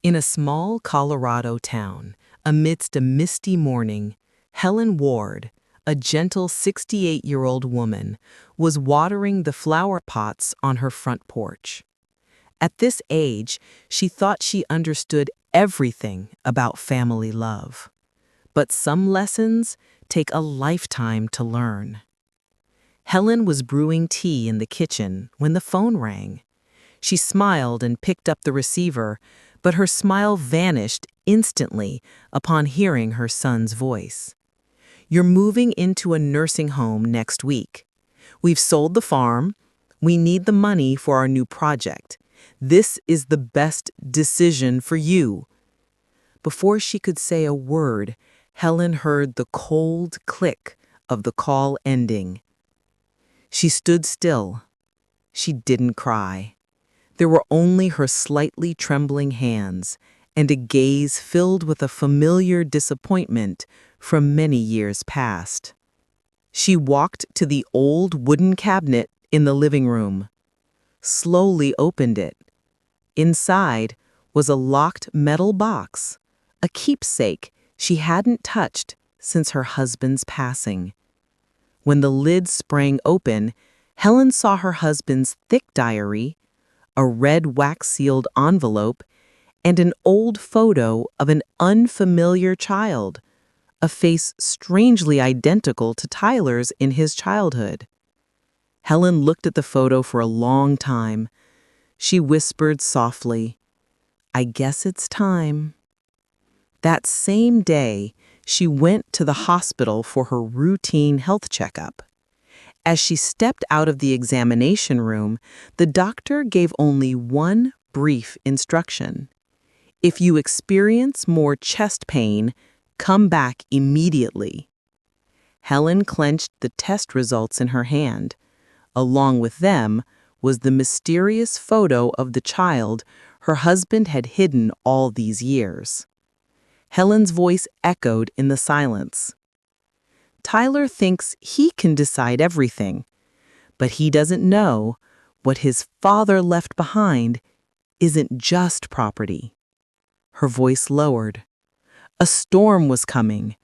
In a small Colorado town, amidst a misty morning, Helen Ward, a gentle 68-year-old woman, was watering the flower pots on her front porch. At this age, she thought she understood everything about family love. But some lessons take a lifetime to learn. Helen was brewing tea in the kitchen when the phone rang. She smiled and picked up the receiver, but her smile vanished instantly upon hearing her son's voice. "You're moving into a nursing home next week. We've sold the farm. We need the money for our new project. This is the best decision for you." Before she could say a word, Helen heard the cold click of the call ending. She stood still. She didn't cry. There were only her slightly trembling hands and a gaze filled with a familiar disappointment from many years past. She walked to the old wooden cabinet in the living room, slowly opened it. Inside was a locked metal box, a keepsake she hadn't touched since her husband's passing. When the lid sprang open, Helen saw her husband's thick diary, a red wax-sealed envelope, and an old photo of an unfamiliar child, a face strangely identical to Tyler's in his childhood. Helen looked at the photo for a long time. She whispered softly, "I guess it's time." That same day, she went to the hospital for her routine health checkup. As she stepped out of the examination room, the doctor gave only one brief instruction. "If you experience more chest pain, come back immediately." Helen clenched the test results in her hand. Along with them was the mysterious photo of the child her husband had hidden all these years. Helen's voice echoed in the silence. "Tyler thinks he can decide everything, but he doesn't know what his father left behind isn't just property." Her voice lowered. A storm was coming,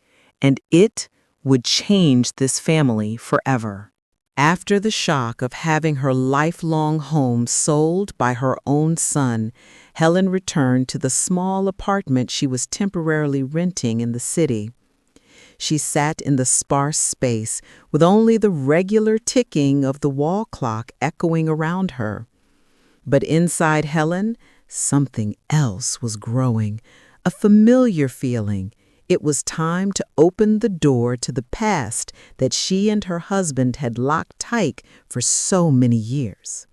and it would change this family forever. After the shock of having her lifelong home sold by her own son, Helen returned to the small apartment she was temporarily renting in the city. She sat in the sparse space with only the regular ticking of the wall clock echoing around her. But inside Helen, something else was growing, a familiar feeling. It was time to open the door to the past that she and her husband had locked tight for so many years.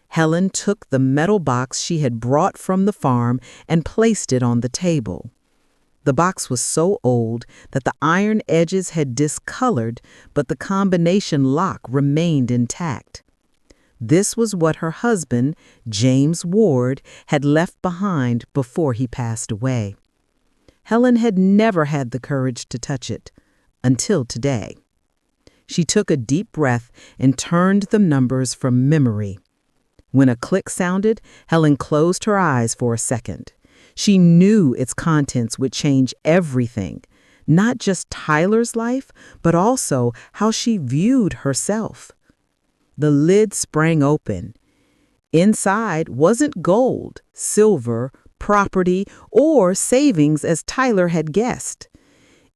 Helen took the metal box she had brought from the farm and placed it on the table. The box was so old that the iron edges had discolored, but the combination lock remained intact. This was what her husband, James Ward, had left behind before he passed away. Helen had never had the courage to touch it, until today. She took a deep breath and turned the numbers from memory. When a click sounded, Helen closed her eyes for a second. She knew its contents would change everything, not just Tyler's life, but also how she viewed herself. The lid sprang open. Inside wasn't gold, silver, property, or savings as Tyler had guessed.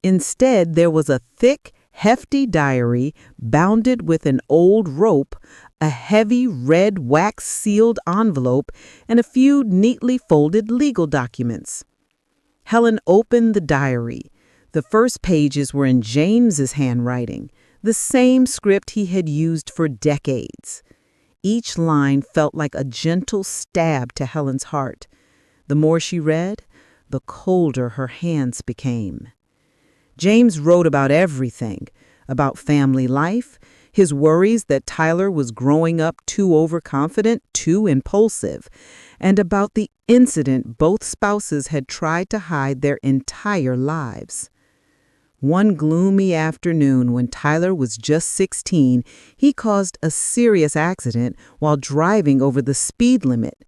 Instead, there was a thick, hefty diary bounded with an old rope, a heavy red wax-sealed envelope, and a few neatly folded legal documents. Helen opened the diary. The first pages were in James's handwriting, the same script he had used for decades. Each line felt like a gentle stab to Helen's heart. The more she read, the colder her hands became. James wrote about everything, about family life, his worries that Tyler was growing up too overconfident, too impulsive, and about the incident both spouses had tried to hide their entire lives. One gloomy afternoon when Tyler was just 16, he caused a serious accident while driving over the speed limit.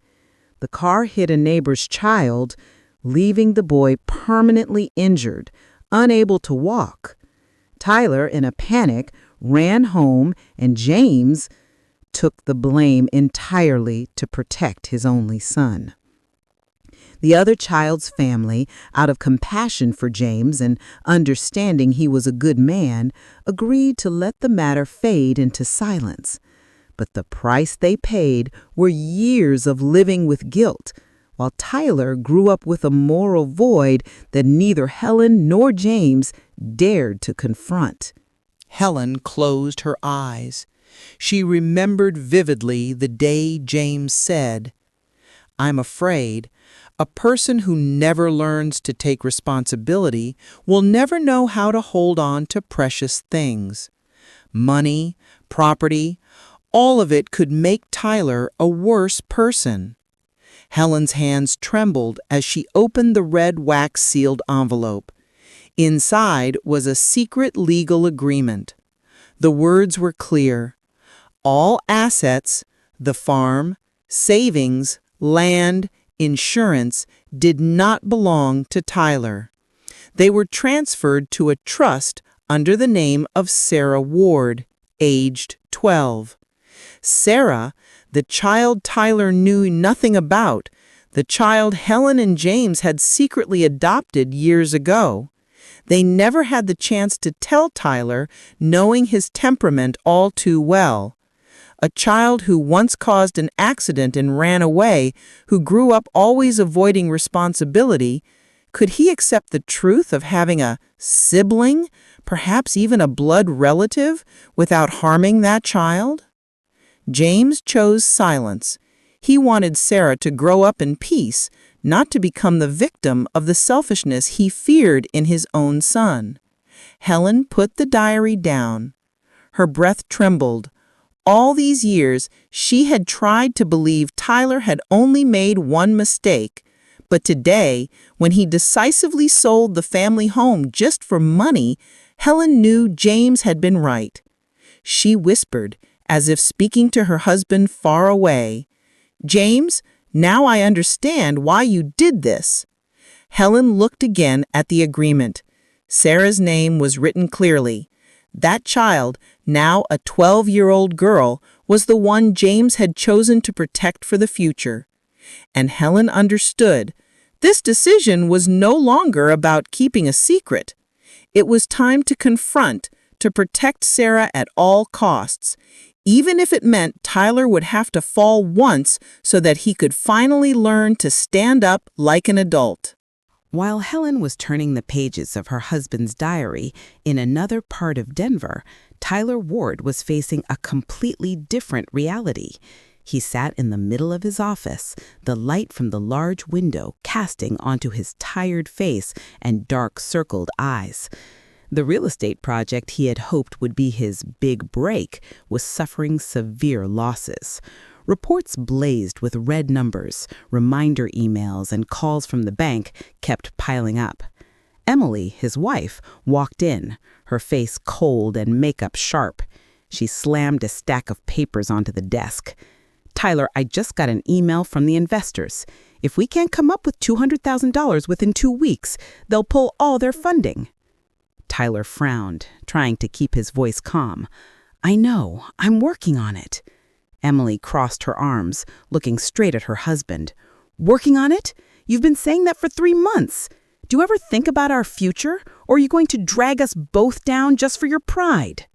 The car hit a neighbor's child, leaving the boy permanently injured, unable to walk. Tyler, in a panic, ran home, and James took the blame entirely to protect his only son. The other child's family, out of compassion for James and understanding he was a good man, agreed to let the matter fade into silence. But the price they paid were years of living with guilt, while Tyler grew up with a moral void that neither Helen nor James dared to confront. Helen closed her eyes. She remembered vividly the day James said, "I'm afraid a person who never learns to take responsibility will never know how to hold on to precious things. Money, property, all of it could make Tyler a worse person." Helen's hands trembled as she opened the red wax-sealed envelope. Inside was a secret legal agreement. The words were clear. All assets, the farm, savings, land, insurance, did not belong to Tyler. They were transferred to a trust under the name of Sarah Ward, aged 12. Sarah, the child Tyler knew nothing about, the child Helen and James had secretly adopted years ago. They never had the chance to tell Tyler, knowing his temperament all too well. A child who once caused an accident and ran away, who grew up always avoiding responsibility, could he accept the truth of having a sibling, perhaps even a blood relative, without harming that child? James chose silence. He wanted Sarah to grow up in peace, not to become the victim of the selfishness he feared in his own son. Helen put the diary down. Her breath trembled. All these years, she had tried to believe Tyler had only made one mistake. But today, when he decisively sold the family home just for money, Helen knew James had been right. She whispered, as if speaking to her husband far away, "James, now I understand why you did this." Helen looked again at the agreement. Sarah's name was written clearly. That child, now a 12-year-old girl, was the one James had chosen to protect for the future. And Helen understood. This decision was no longer about keeping a secret. It was time to confront, to protect Sarah at all costs, even if it meant Tyler would have to fall once so that he could finally learn to stand up like an adult. While Helen was turning the pages of her husband's diary in another part of Denver, Tyler Ward was facing a completely different reality. He sat in the middle of his office, the light from the large window casting onto his tired face and dark circled eyes. The real estate project he had hoped would be his big break was suffering severe losses. Reports blazed with red numbers, reminder emails, and calls from the bank kept piling up. Emily, his wife, walked in, her face cold and makeup sharp. She slammed a stack of papers onto the desk. "Tyler, I just got an email from the investors. If we can't come up with $200,000 within 2 weeks, they'll pull all their funding." Tyler frowned, trying to keep his voice calm. "I know. I'm working on it." Emily crossed her arms, looking straight at her husband. "Working on it? You've been saying that for 3 months. Do you ever think about our future, or are you going to drag us both down just for your pride?"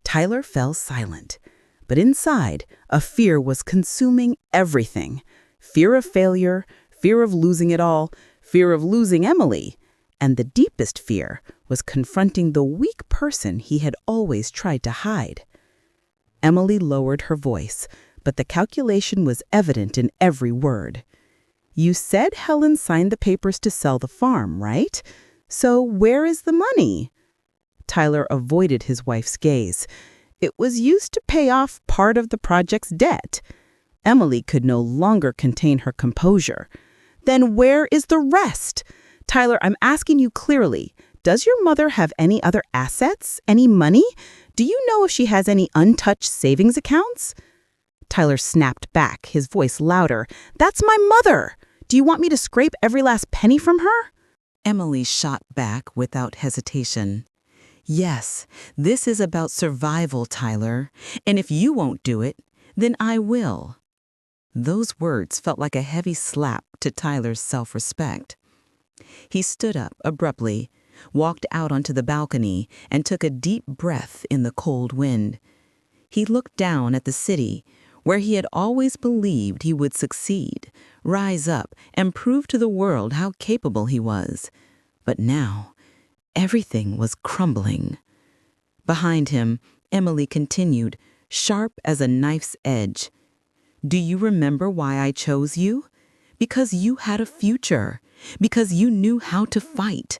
Tyler fell silent, but inside, a fear was consuming everything. Fear of failure, fear of losing it all, fear of losing Emily. And the deepest fear was confronting the weak person he had always tried to hide. Emily lowered her voice, but the calculation was evident in every word. "You said Helen signed the papers to sell the farm, right? So where is the money?" Tyler avoided his wife's gaze. "It was used to pay off part of the project's debt." Emily could no longer contain her composure. "Then where is the rest? Tyler, I'm asking you clearly. Does your mother have any other assets? Any money? Do you know if she has any untouched savings accounts?" Tyler snapped back, his voice louder. "That's my mother! Do you want me to scrape every last penny from her?" Emily shot back without hesitation. "Yes, this is about survival, Tyler. And if you won't do it, then I will." Those words felt like a heavy slap to Tyler's self-respect. He stood up abruptly, walked out onto the balcony, and took a deep breath in the cold wind. He looked down at the city, where he had always believed he would succeed, rise up, and prove to the world how capable he was. But now, everything was crumbling. Behind him, Emily continued, sharp as a knife's edge. "Do you remember why I chose you? Because you had a future. Because you knew how to fight.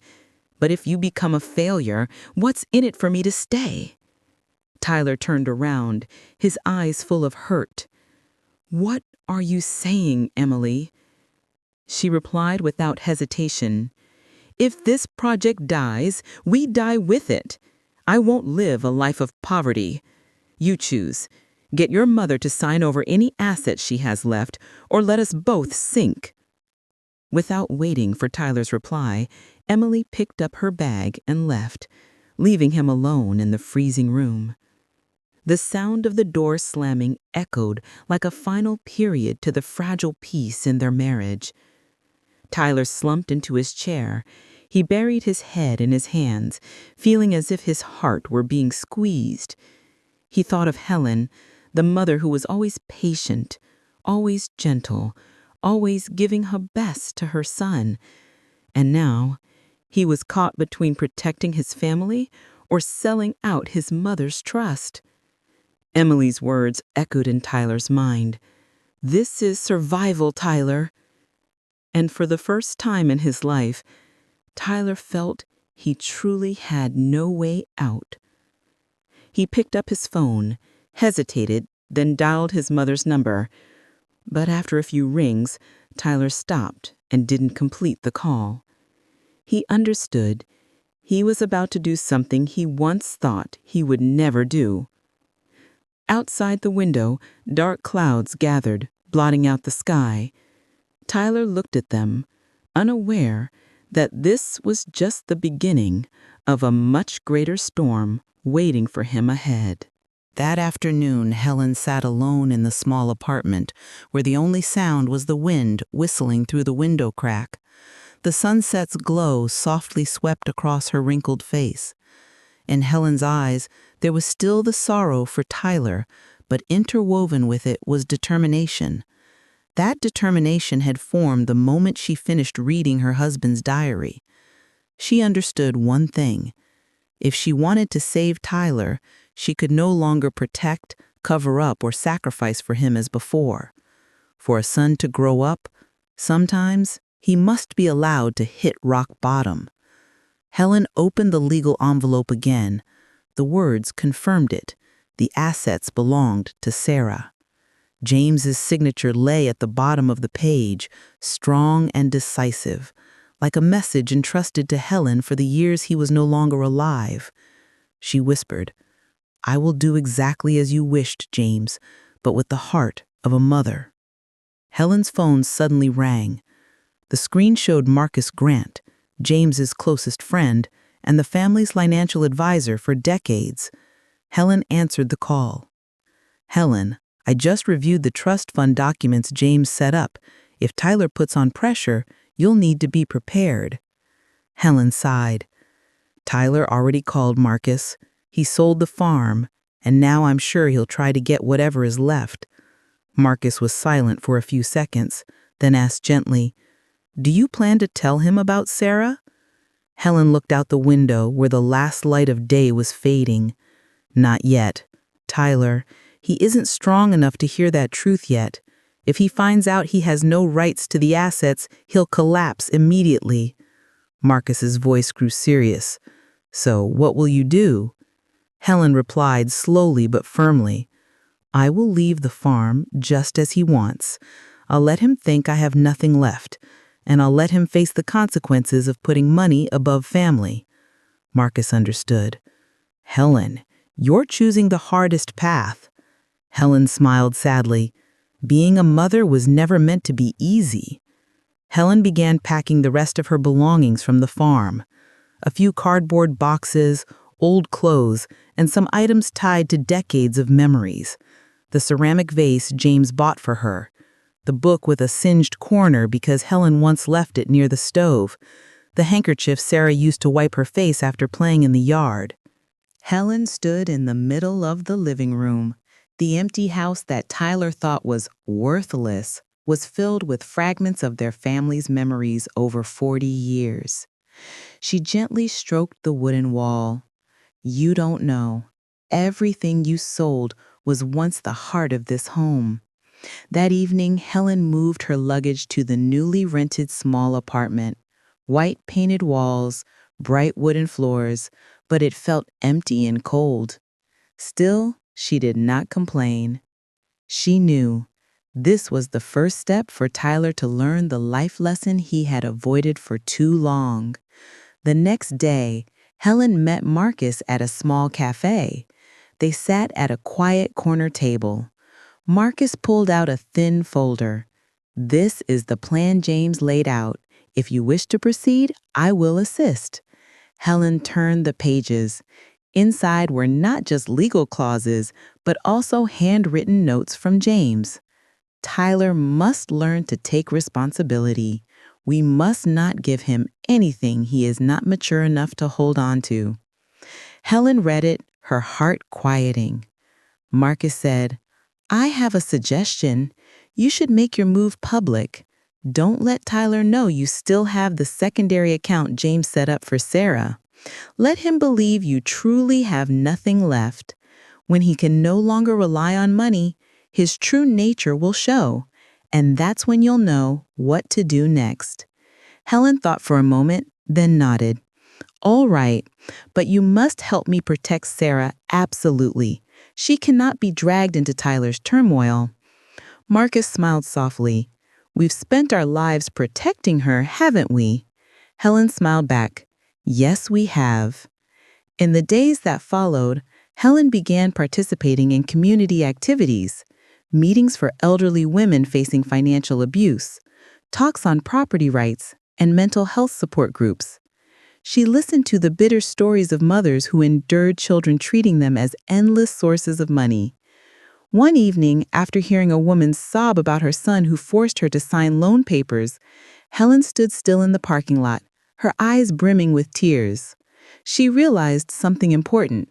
But if you become a failure, what's in it for me to stay?" Tyler turned around, his eyes full of hurt. "What are you saying, Emily?" She replied without hesitation. "If this project dies, we die with it. I won't live a life of poverty. You choose. Get your mother to sign over any assets she has left, or let us both sink." Without waiting for Tyler's reply, Emily picked up her bag and left, leaving him alone in the freezing room. The sound of the door slamming echoed like a final period to the fragile peace in their marriage. Tyler slumped into his chair. He buried his head in his hands, feeling as if his heart were being squeezed. He thought of Helen, the mother who was always patient, always gentle, always giving her best to her son. And now, he was caught between protecting his family or selling out his mother's trust. Emily's words echoed in Tyler's mind. "This is survival, Tyler." And for the first time in his life, Tyler felt he truly had no way out. He picked up his phone, hesitated, then dialed his mother's number. But after a few rings, Tyler stopped and didn't complete the call. He understood. He was about to do something he once thought he would never do. Outside the window, dark clouds gathered, blotting out the sky. Tyler looked at them, unaware that this was just the beginning of a much greater storm waiting for him ahead. That afternoon, Helen sat alone in the small apartment, where the only sound was the wind whistling through the window crack. The sunset's glow softly swept across her wrinkled face. In Helen's eyes, there was still the sorrow for Tyler, but interwoven with it was determination. That determination had formed the moment she finished reading her husband's diary. She understood one thing. If she wanted to save Tyler, she could no longer protect, cover up, or sacrifice for him as before. For a son to grow up, sometimes he must be allowed to hit rock bottom. Helen opened the legal envelope again. The words confirmed it. The assets belonged to Sarah. James's signature lay at the bottom of the page, strong and decisive, like a message entrusted to Helen for the years he was no longer alive. She whispered, "I will do exactly as you wished, James, but with the heart of a mother." Helen's phone suddenly rang. The screen showed Marcus Grant, James's closest friend, and the family's financial advisor for decades. Helen answered the call. "Helen, I just reviewed the trust fund documents James set up. If Tyler puts on pressure, you'll need to be prepared." Helen sighed. "Tyler already called Marcus. He sold the farm, and now I'm sure he'll try to get whatever is left." Marcus was silent for a few seconds, then asked gently, "Do you plan to tell him about Sarah?" Helen looked out the window where the last light of day was fading. "Not yet. Tyler, he isn't strong enough to hear that truth yet. If he finds out he has no rights to the assets, he'll collapse immediately." Marcus's voice grew serious. "So what will you do?" Helen replied slowly but firmly, "I will leave the farm just as he wants. I'll let him think I have nothing left, and I'll let him face the consequences of putting money above family." Marcus understood. "Helen, you're choosing the hardest path." Helen smiled sadly. Being a mother was never meant to be easy. Helen began packing the rest of her belongings from the farm. A few cardboard boxes, old clothes, and some items tied to decades of memories. The ceramic vase James bought for her. The book with a singed corner because Helen once left it near the stove. The handkerchief Sarah used to wipe her face after playing in the yard. Helen stood in the middle of the living room. The empty house that Tyler thought was worthless was filled with fragments of their family's memories over 40 years. She gently stroked the wooden wall. You don't know. Everything you sold was once the heart of this home. That evening, Helen moved her luggage to the newly rented small apartment. White painted walls, bright wooden floors, but it felt empty and cold. Still, she did not complain. She knew this was the first step for Tyler to learn the life lesson he had avoided for too long. The next day, Helen met Marcus at a small cafe. They sat at a quiet corner table. Marcus pulled out a thin folder. This is the plan James laid out. If you wish to proceed, I will assist. Helen turned the pages. Inside were not just legal clauses, but also handwritten notes from James. Tyler must learn to take responsibility. We must not give him anything he is not mature enough to hold on to. Helen read it, her heart quieting. Marcus said, I have a suggestion. You should make your move public. Don't let Tyler know you still have the secondary account James set up for Sarah. Let him believe you truly have nothing left. When he can no longer rely on money, his true nature will show, and that's when you'll know what to do next. Helen thought for a moment, then nodded. All right, but you must help me protect Sarah, absolutely. She cannot be dragged into Tyler's turmoil. Marcus smiled softly. We've spent our lives protecting her, haven't we? Helen smiled back. Yes, we have. In the days that followed, Helen began participating in community activities, meetings for elderly women facing financial abuse, talks on property rights, and mental health support groups. She listened to the bitter stories of mothers who endured children treating them as endless sources of money. One evening, after hearing a woman sob about her son who forced her to sign loan papers, Helen stood still in the parking lot, her eyes brimming with tears. She realized something important.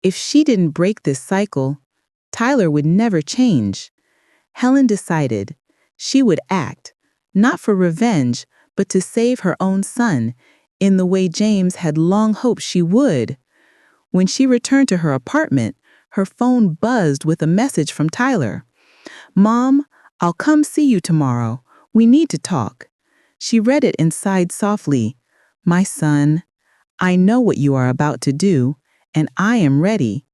If she didn't break this cycle, Tyler would never change. Helen decided she would act, not for revenge, but to save her own son, in the way James had long hoped she would. When she returned to her apartment, her phone buzzed with a message from Tyler. Mom, I'll come see you tomorrow. We need to talk. She read it and sighed softly. My son, I know what you are about to do, and I am ready.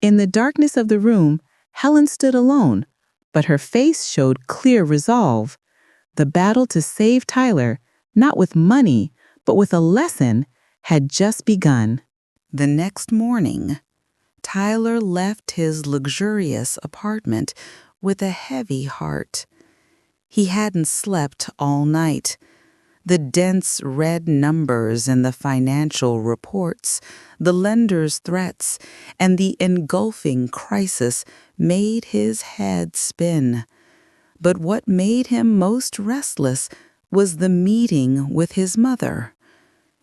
In the darkness of the room, Helen stood alone, but her face showed clear resolve. The battle to save Tyler, not with money, but with a lesson, had just begun. The next morning, Tyler left his luxurious apartment with a heavy heart. He hadn't slept all night. The dense red numbers in the financial reports, the lender's threats, and the engulfing crisis made his head spin. But what made him most restless was the meeting with his mother.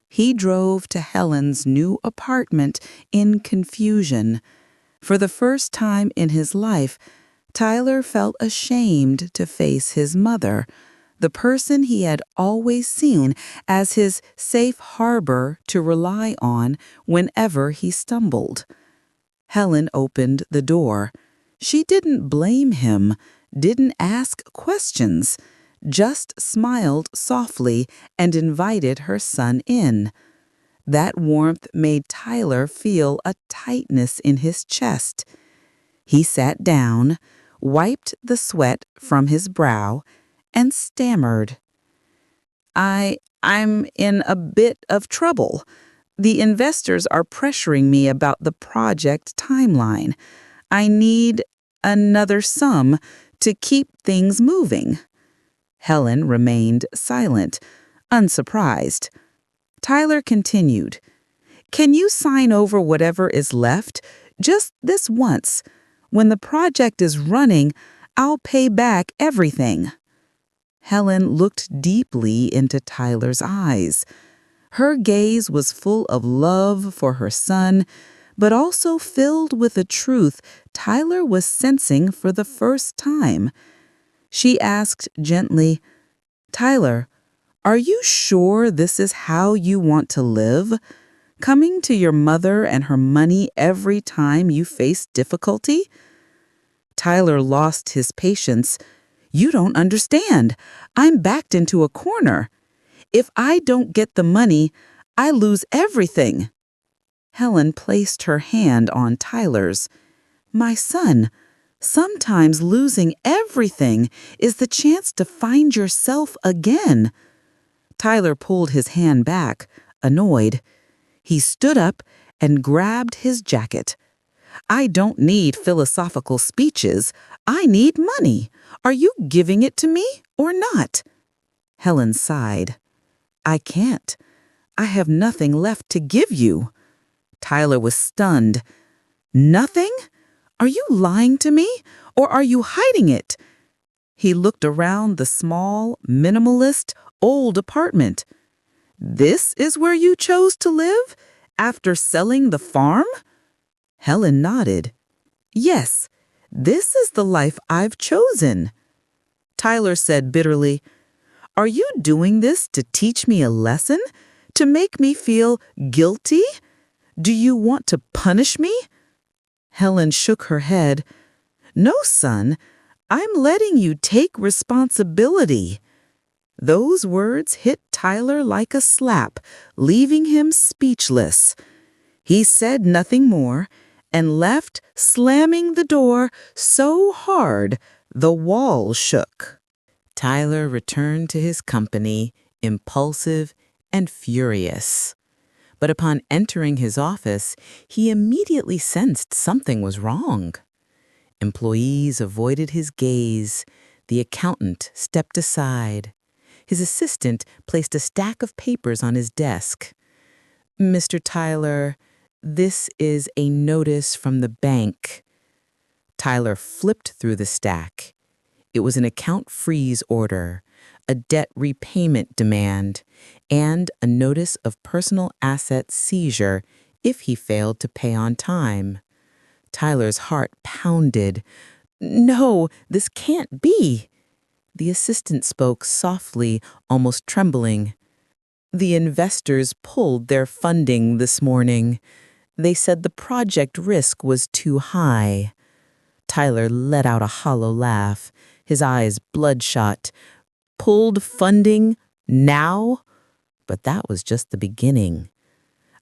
He drove to Helen's new apartment in confusion. For the first time in his life, Tyler felt ashamed to face his mother, the person he had always seen as his safe harbor to rely on whenever he stumbled. Helen opened the door. She didn't blame him, didn't ask questions, just smiled softly and invited her son in. That warmth made Tyler feel a tightness in his chest. He sat down, wiped the sweat from his brow, and stammered. I'm in a bit of trouble. The investors are pressuring me about the project timeline. I need another sum to keep things moving. Helen remained silent, unsurprised. Tyler continued, "Can you sign over whatever is left? Just this once. When the project is running, I'll pay back everything." Helen looked deeply into Tyler's eyes. Her gaze was full of love for her son, but also filled with a truth Tyler was sensing for the first time. She asked gently, "Tyler, are you sure this is how you want to live? Coming to your mother and her money every time you face difficulty?" Tyler lost his patience. "You don't understand. I'm backed into a corner. If I don't get the money, I lose everything." Helen placed her hand on Tyler's. "My son, sometimes losing everything is the chance to find yourself again." Tyler pulled his hand back, annoyed. He stood up and grabbed his jacket. "I don't need philosophical speeches. I need money. Are you giving it to me or not?" Helen sighed. "I can't. I have nothing left to give you." Tyler was stunned. "Nothing? Are you lying to me, or are you hiding it?" He looked around the small, minimalist, old apartment. "This is where you chose to live, after selling the farm?" Helen nodded. "Yes, this is the life I've chosen." Tyler said bitterly, "Are you doing this to teach me a lesson? To make me feel guilty? Do you want to punish me?" Helen shook her head. "No, son, I'm letting you take responsibility." Those words hit Tyler like a slap, leaving him speechless. He said nothing more and left, slamming the door so hard the wall shook. Tyler returned to his company, impulsive and furious. But upon entering his office, he immediately sensed something was wrong. Employees avoided his gaze. The accountant stepped aside. His assistant placed a stack of papers on his desk. "Mr. Tyler, this is a notice from the bank." Tyler flipped through the stack. It was an account freeze order, a debt repayment demand, and a notice of personal asset seizure if he failed to pay on time. Tyler's heart pounded. "No, this can't be." The assistant spoke softly, almost trembling. "The investors pulled their funding this morning. They said the project risk was too high." Tyler let out a hollow laugh, his eyes bloodshot. Pulled funding now? But that was just the beginning.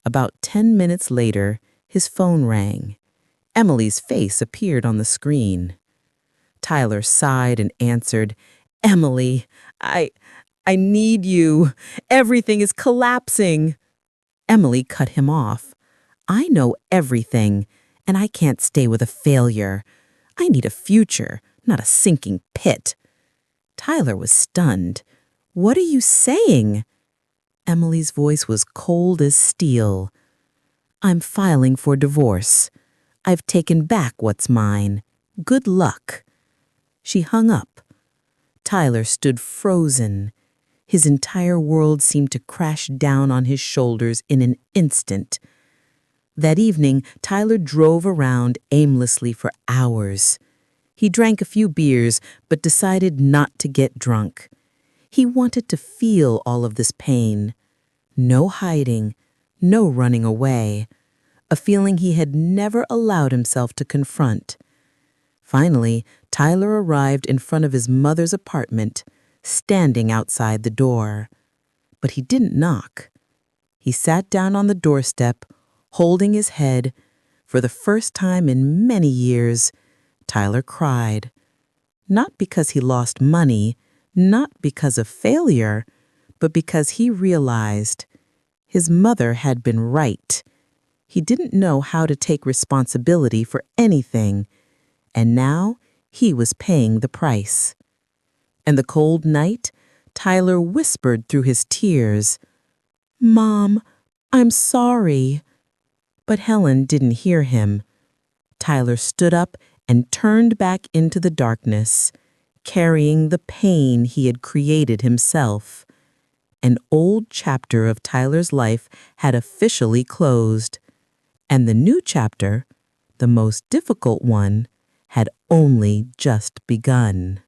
About 10 minutes later, his phone rang. Emily's face appeared on the screen. Tyler sighed and answered, "Emily, I need you. Everything is collapsing." Emily cut him off. "I know everything, and I can't stay with a failure. I need a future, not a sinking pit." Tyler was stunned. "What are you saying?" Emily's voice was cold as steel. "I'm filing for divorce. I've taken back what's mine. Good luck." She hung up. Tyler stood frozen. His entire world seemed to crash down on his shoulders in an instant. That evening, Tyler drove around aimlessly for hours. He drank a few beers, but decided not to get drunk. He wanted to feel all of this pain. No hiding, no running away. A feeling he had never allowed himself to confront. Finally, Tyler arrived in front of his mother's apartment, standing outside the door. But he didn't knock. He sat down on the doorstep, holding his head. For the first time in many years, Tyler cried. Not because he lost money, not because of failure, but because he realized his mother had been right. He didn't know how to take responsibility for anything, and now he was paying the price. And the cold night, Tyler whispered through his tears, "Mom, I'm sorry." But Helen didn't hear him. Tyler stood up and turned back into the darkness, carrying the pain he had created himself. An old chapter of Tyler's life had officially closed, and the new chapter, the most difficult one, had only just begun.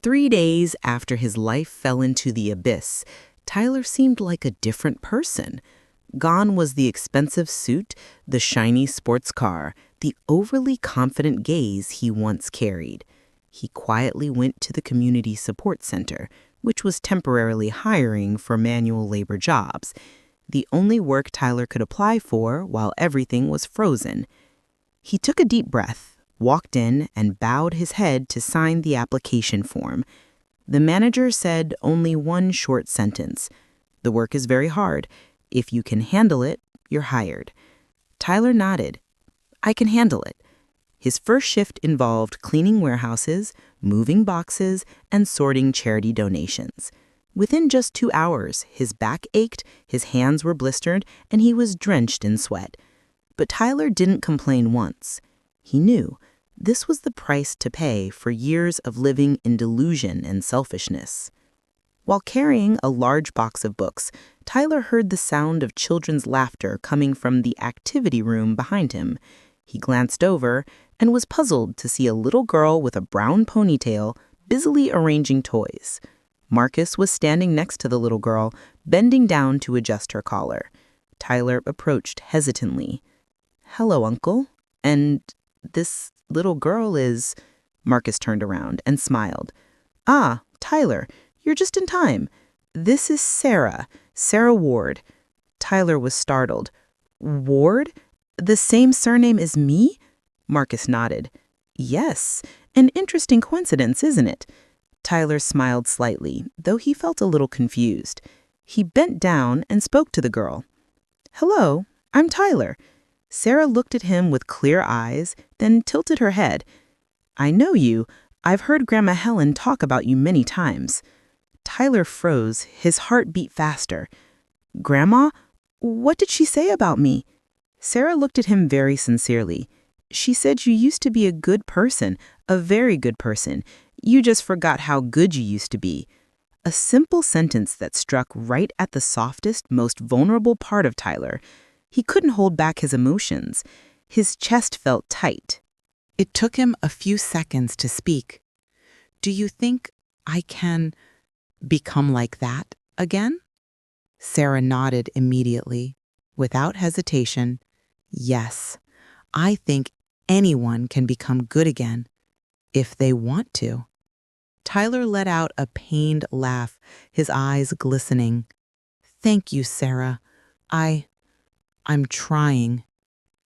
3 days after his life fell into the abyss, Tyler seemed like a different person. Gone was the expensive suit, the shiny sports car, the overly confident gaze he once carried. He quietly went to the community support center, which was temporarily hiring for manual labor jobs, the only work Tyler could apply for while everything was frozen. He took a deep breath, walked in, and bowed his head to sign the application form. The manager said only one short sentence: "The work is very hard. If you can handle it, you're hired." Tyler nodded. "I can handle it." His first shift involved cleaning warehouses, moving boxes, and sorting charity donations. Within just 2 hours, his back ached, his hands were blistered, and he was drenched in sweat. But Tyler didn't complain once. He knew this was the price to pay for years of living in delusion and selfishness. While carrying a large box of books, Tyler heard the sound of children's laughter coming from the activity room behind him. He glanced over and was puzzled to see a little girl with a brown ponytail busily arranging toys. Marcus was standing next to the little girl, bending down to adjust her collar. Tyler approached hesitantly. "Hello, Uncle. And this little girl is—" Marcus turned around and smiled. "Ah, Tyler, you're just in time. This is Sarah Ward." Tyler was startled. "Ward? The same surname as me?" Marcus nodded. "Yes, an interesting coincidence, isn't it?" Tyler smiled slightly, though he felt a little confused. He bent down and spoke to the girl. "Hello, I'm Tyler." Sarah looked at him with clear eyes, then tilted her head. "I know you. I've heard Grandma Helen talk about you many times." Tyler froze, his heart beat faster. "Grandma? What did she say about me?" Sarah looked at him very sincerely. "She said you used to be a good person, a very good person. You just forgot how good you used to be." A simple sentence that struck right at the softest, most vulnerable part of Tyler. He couldn't hold back his emotions. His chest felt tight. It took him a few seconds to speak. "Do you think I can become like that again?" Sarah nodded immediately, without hesitation. "Yes, I think anyone can become good again, if they want to." Tyler let out a pained laugh, his eyes glistening. "Thank you, Sarah. I'm trying."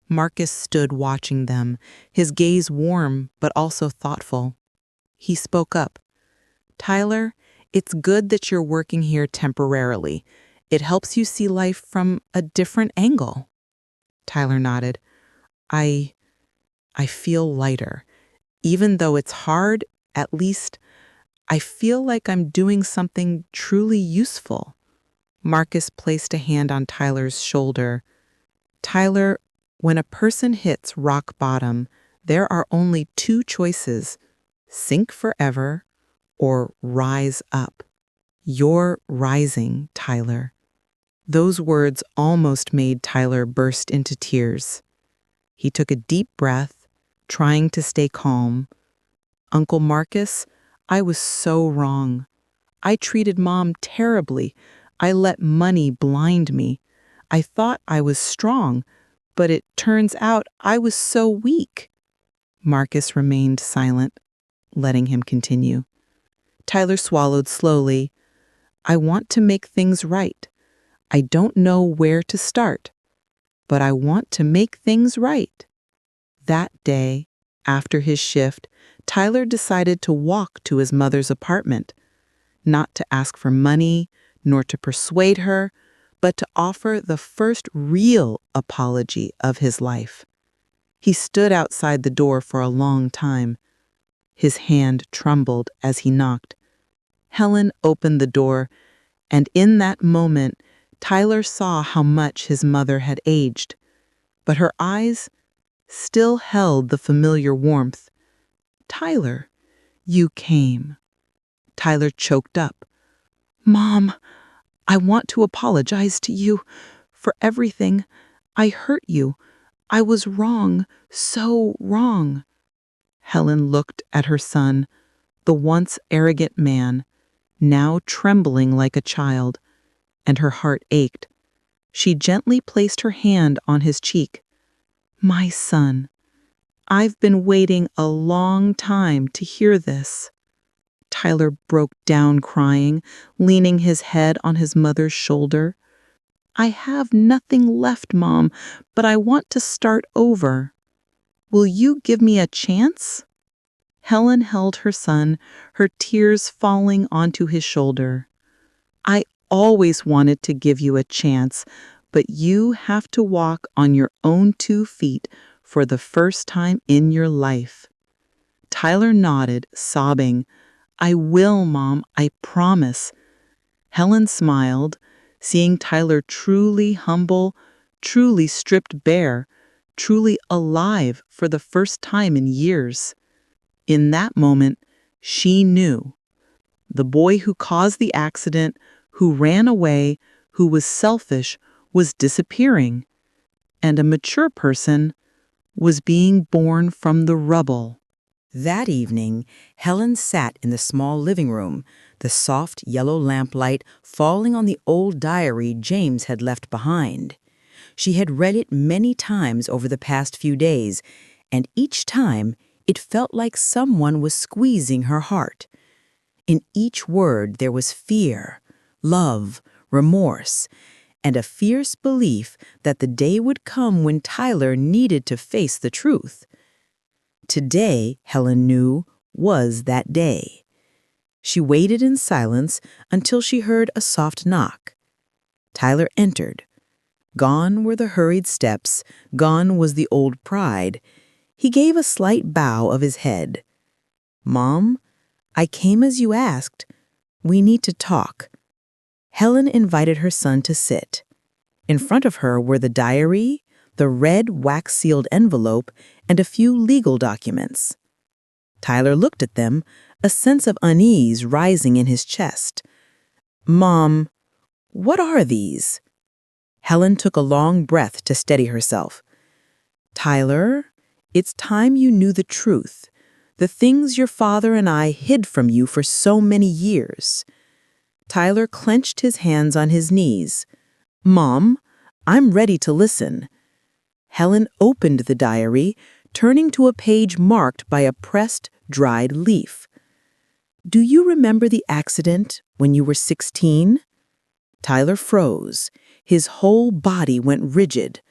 Marcus stood watching them, his gaze warm but also thoughtful. He spoke up. "Tyler, it's good that you're working here temporarily. It helps you see life from a different angle." Tyler nodded. I feel lighter. Even though it's hard, at least I feel like I'm doing something truly useful." Marcus placed a hand on Tyler's shoulder. "Tyler, when a person hits rock bottom, there are only 2 choices: sink forever or rise up. You're rising, Tyler." Those words almost made Tyler burst into tears. He took a deep breath, trying to stay calm. "Uncle Marcus, I was so wrong. I treated Mom terribly. I let money blind me. I thought I was strong, but it turns out I was so weak." Marcus remained silent, letting him continue. Tyler swallowed slowly. "I want to make things right. I don't know where to start, but I want to make things right." That day, after his shift, Tyler decided to walk to his mother's apartment, not to ask for money, nor to persuade her, but to offer the first real apology of his life. He stood outside the door for a long time. His hand trembled as he knocked. Helen opened the door, and in that moment, Tyler saw how much his mother had aged. But her eyes still held the familiar warmth. "Tyler, you came." Tyler choked up. "Mom, I want to apologize to you for everything. I hurt you. I was wrong, so wrong." Helen looked at her son, the once arrogant man, now trembling like a child, and her heart ached. She gently placed her hand on his cheek. "My son, I've been waiting a long time to hear this." Tyler broke down crying, leaning his head on his mother's shoulder. "I have nothing left, Mom, but I want to start over. Will you give me a chance?" Helen held her son, her tears falling onto his shoulder. "I always wanted to give you a chance, but you have to walk on your own 2 feet for the first time in your life." Tyler nodded, sobbing. "I will, Mom, I promise." Helen smiled, seeing Tyler truly humble, truly stripped bare, truly alive for the first time in years. In that moment, she knew. The boy who caused the accident, who ran away, who was selfish, was disappearing. And a mature person was being born from the rubble. That evening, Helen sat in the small living room, the soft yellow lamplight falling on the old diary James had left behind. She had read it many times over the past few days, and each time it felt like someone was squeezing her heart. In each word there was fear, love, remorse, and a fierce belief that the day would come when Tyler needed to face the truth. Today, Helen knew, was that day. She waited in silence until she heard a soft knock. Tyler entered. Gone were the hurried steps, gone was the old pride. He gave a slight bow of his head. "Mom, I came as you asked. We need to talk." Helen invited her son to sit. In front of her were the diary, the red wax-sealed envelope, and a few legal documents. Tyler looked at them, a sense of unease rising in his chest. "Mom, what are these?" Helen took a long breath to steady herself. "Tyler, it's time you knew the truth, the things your father and I hid from you for so many years." Tyler clenched his hands on his knees. "Mom, I'm ready to listen." Helen opened the diary, turning to a page marked by a pressed, dried leaf. "Do you remember the accident when you were 16? Tyler froze. His whole body went rigid.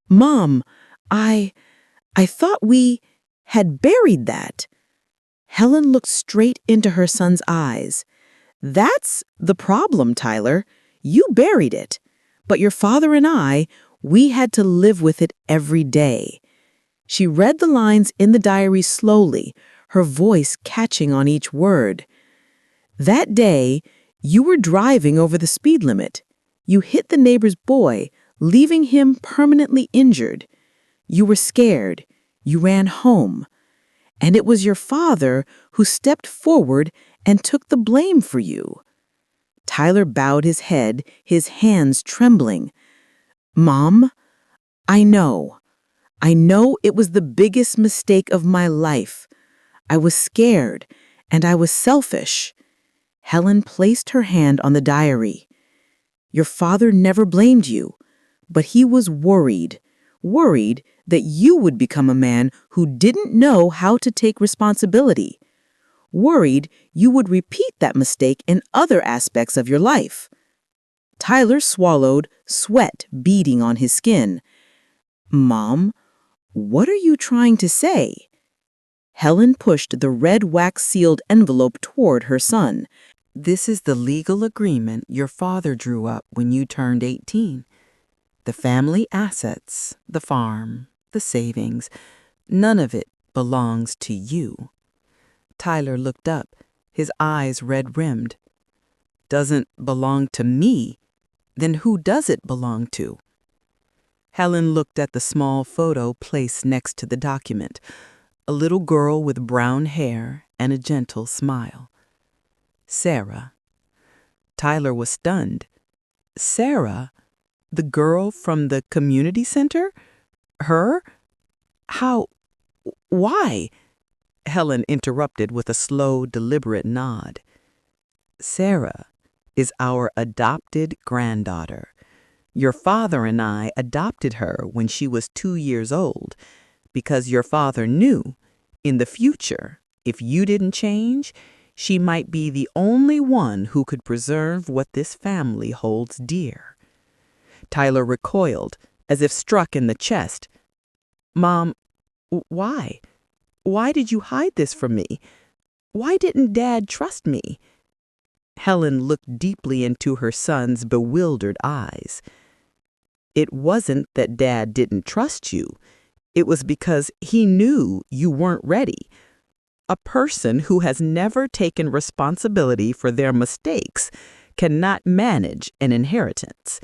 "Mom, I thought we had buried that." Helen looked straight into her son's eyes. "That's the problem, Tyler. You buried it. But your father and we had to live with it every day." She read the lines in the diary slowly, her voice catching on each word. "That day, you were driving over the speed limit. You hit the neighbor's boy, leaving him permanently injured. You were scared. You ran home. And it was your father who stepped forward and took the blame for you." Tyler bowed his head, his hands trembling. "Mom, I know. I know it was the biggest mistake of my life. I was scared, and I was selfish." Helen placed her hand on the diary. "Your father never blamed you, but he was worried that you would become a man who didn't know how to take responsibility, worried you would repeat that mistake in other aspects of your life." Tyler swallowed, sweat beading on his skin. "Mom, what are you trying to say?" Helen pushed the red wax-sealed envelope toward her son. "This is the legal agreement your father drew up when you turned 18. The family assets, the farm, the savings. None of it belongs to you." Tyler looked up, his eyes red-rimmed. "Doesn't belong to me? Then who does it belong to?" Helen looked at the small photo placed next to the document, a little girl with brown hair and a gentle smile. Sarah. Tyler was stunned. Sarah? The girl from the community center? Her? How? Why? Helen interrupted with a slow, deliberate nod. Sarah is our adopted granddaughter. Your father and I adopted her when she was 2 years old because your father knew, in the future, if you didn't change, she might be the only one who could preserve what this family holds dear. Tyler recoiled, as if struck in the chest. Mom, why? Why did you hide this from me? Why didn't Dad trust me? Helen looked deeply into her son's bewildered eyes. It wasn't that Dad didn't trust you. It was because he knew you weren't ready. A person who has never taken responsibility for their mistakes cannot manage an inheritance.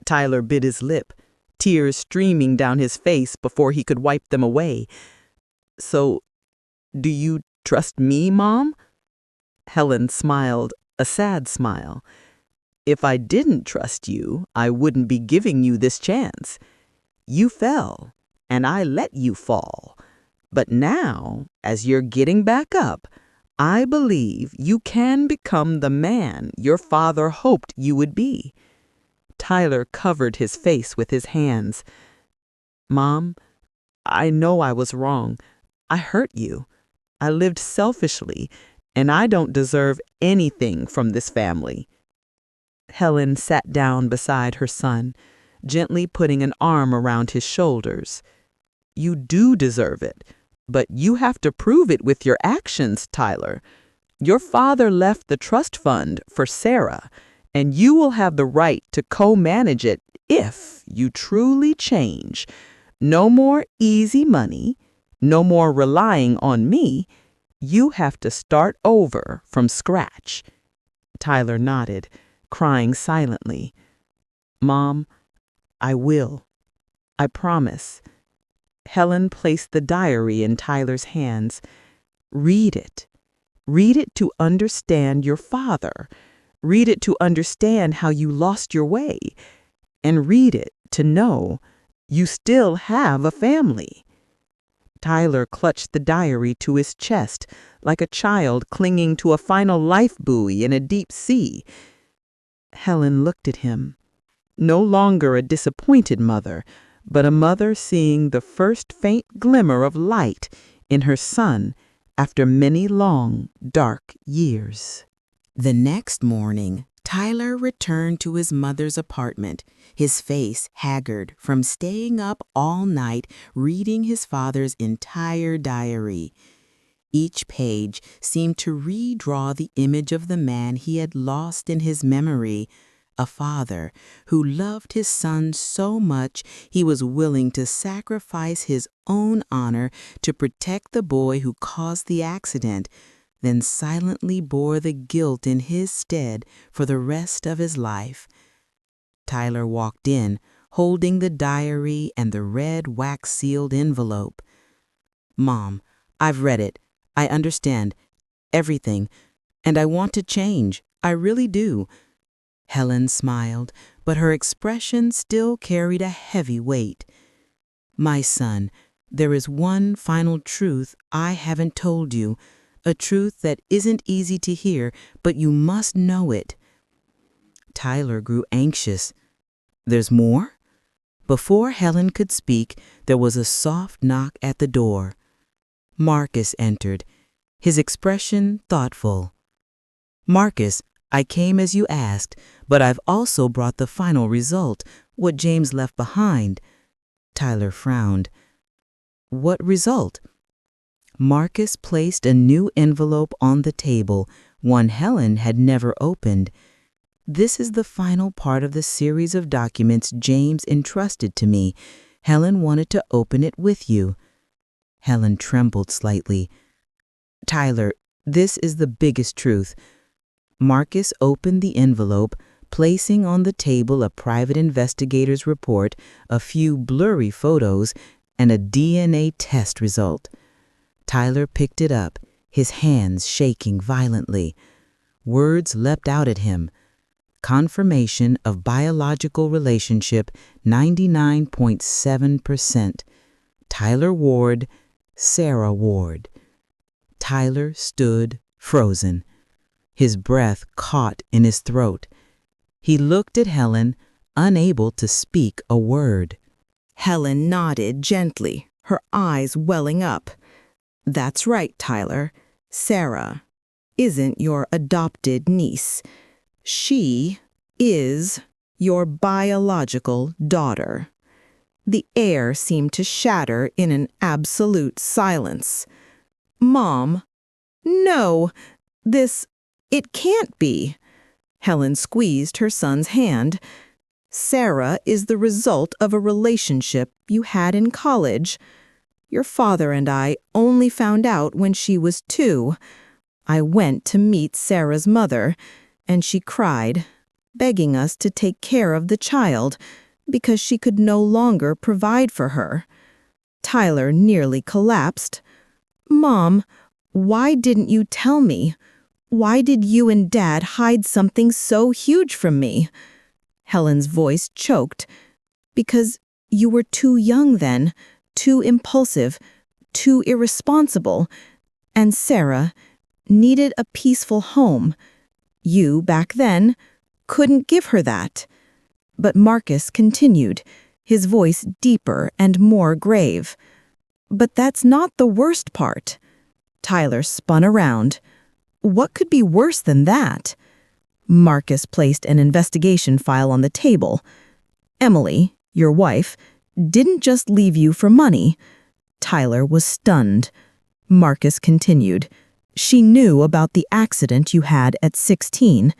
Tyler bit his lip, tears streaming down his face before he could wipe them away. So, do you trust me, Mom? Helen smiled, a sad smile. If I didn't trust you, I wouldn't be giving you this chance. You fell, and I let you fall. But now, as you're getting back up, I believe you can become the man your father hoped you would be. Tyler covered his face with his hands. Mom, I know I was wrong. I hurt you. I lived selfishly, and I don't deserve anything from this family. Helen sat down beside her son, gently putting an arm around his shoulders. You do deserve it, but you have to prove it with your actions, Tyler. Your father left the trust fund for Sarah, and you will have the right to co-manage it if you truly change. No more easy money, no more relying on me. You have to start over from scratch. Tyler nodded, crying silently. Mom, I will. I promise. Helen placed the diary in Tyler's hands. Read it. Read it to understand your father. Read it to understand how you lost your way. And read it to know you still have a family. Tyler clutched the diary to his chest like a child clinging to a final life buoy in a deep sea. Helen looked at him, no longer a disappointed mother, but a mother seeing the first faint glimmer of light in her son after many long, dark years. The next morning, Tyler returned to his mother's apartment, his face haggard from staying up all night reading his father's entire diary. Each page seemed to redraw the image of the man he had lost in his memory, a father who loved his son so much he was willing to sacrifice his own honor to protect the boy who caused the accident, then silently bore the guilt in his stead for the rest of his life. Tyler walked in, holding the diary and the red wax-sealed envelope. Mom, I've read it. I understand everything, and I want to change. I really do. Helen smiled, but her expression still carried a heavy weight. My son, there is one final truth I haven't told you, a truth that isn't easy to hear, but you must know it. Tyler grew anxious. There's more? Before Helen could speak, there was a soft knock at the door. Marcus entered, his expression thoughtful. Marcus, I came as you asked, but I've also brought the final result, what James left behind. Tyler frowned. What result? Marcus placed a new envelope on the table, one Helen had never opened. This is the final part of the series of documents James entrusted to me. Helen wanted to open it with you. Helen trembled slightly. Tyler, this is the biggest truth. Marcus opened the envelope, placing on the table a private investigator's report, a few blurry photos, and a DNA test result. Tyler picked it up, his hands shaking violently. Words leapt out at him. Confirmation of biological relationship 99.7%. Tyler Ward, Sarah Ward. Tyler stood frozen. His breath caught in his throat. He looked at Helen, unable to speak a word. Helen nodded gently, her eyes welling up. That's right, Tyler. Sarah isn't your adopted niece. She is your biological daughter. The air seemed to shatter in an absolute silence. Mom, no, it can't be. Helen squeezed her son's hand. Sarah is the result of a relationship you had in college. Your father and I only found out when she was 2. I went to meet Sarah's mother, and she cried, begging us to take care of the child because she could no longer provide for her. Tyler nearly collapsed. Mom, why didn't you tell me? Why did you and Dad hide something so huge from me? Helen's voice choked. Because you were too young then, too impulsive, too irresponsible, and Sarah needed a peaceful home. You, back then, couldn't give her that. But Marcus continued, his voice deeper and more grave. But that's not the worst part. Tyler spun around. What could be worse than that? Marcus placed an investigation file on the table. Emily, your wife, didn't just leave you for money. Tyler was stunned. Marcus continued. She knew about the accident you had at 16,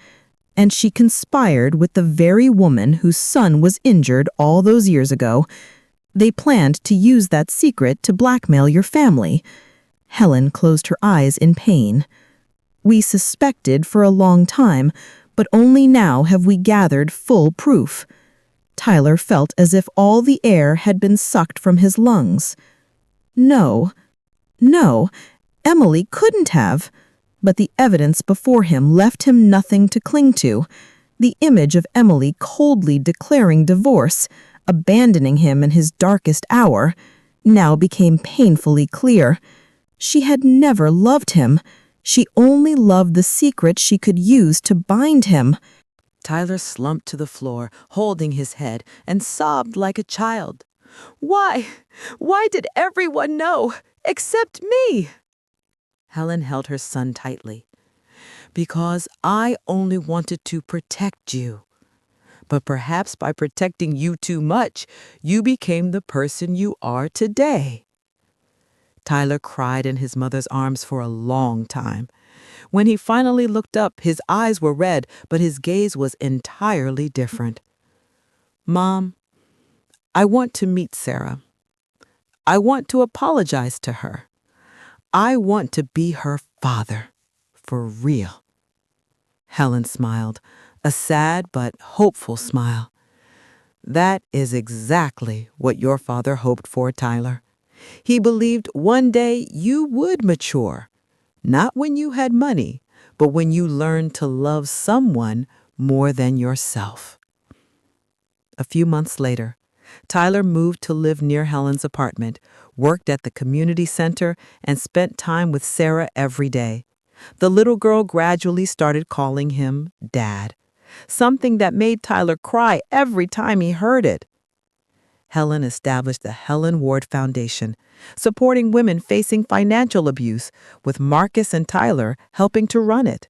and she conspired with the very woman whose son was injured all those years ago. They planned to use that secret to blackmail your family. Helen closed her eyes in pain. We suspected for a long time, but only now have we gathered full proof. Tyler felt as if all the air had been sucked from his lungs. No, Emily couldn't have. But the evidence before him left him nothing to cling to. The image of Emily coldly declaring divorce, abandoning him in his darkest hour, now became painfully clear. She had never loved him. She only loved the secret she could use to bind him. Tyler slumped to the floor, holding his head, and sobbed like a child. Why? Why did everyone know, except me? Helen held her son tightly. Because I only wanted to protect you. But perhaps by protecting you too much, you became the person you are today. Tyler cried in his mother's arms for a long time. When he finally looked up, his eyes were red, but his gaze was entirely different. Mom, I want to meet Sarah. I want to apologize to her. I want to be her father, for real. Helen smiled, a sad but hopeful smile. That is exactly what your father hoped for, Tyler. He believed one day you would mature, not when you had money, but when you learned to love someone more than yourself. A few months later, Tyler moved to live near Helen's apartment, worked at the community center, and spent time with Sarah every day. The little girl gradually started calling him Dad, something that made Tyler cry every time he heard it. Helen established the Helen Ward Foundation, supporting women facing financial abuse, with Marcus and Tyler helping to run it.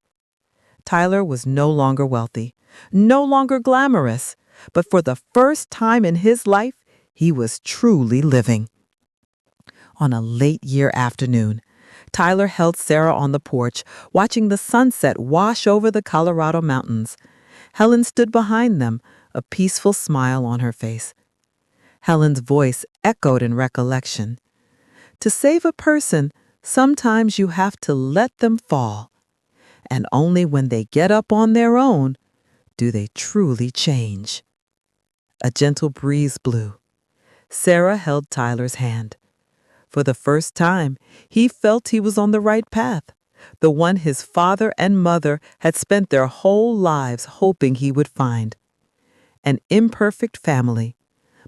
Tyler was no longer wealthy, no longer glamorous, but for the first time in his life, he was truly living. On a late year afternoon, Tyler held Sarah on the porch, watching the sunset wash over the Colorado mountains. Helen stood behind them, a peaceful smile on her face. Helen's voice echoed in recollection. To save a person, sometimes you have to let them fall. And only when they get up on their own do they truly change. A gentle breeze blew. Sarah held Tyler's hand. For the first time, he felt he was on the right path, the one his father and mother had spent their whole lives hoping he would find. An imperfect family,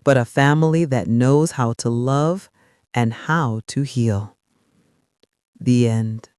but a family that knows how to love and how to heal. The end.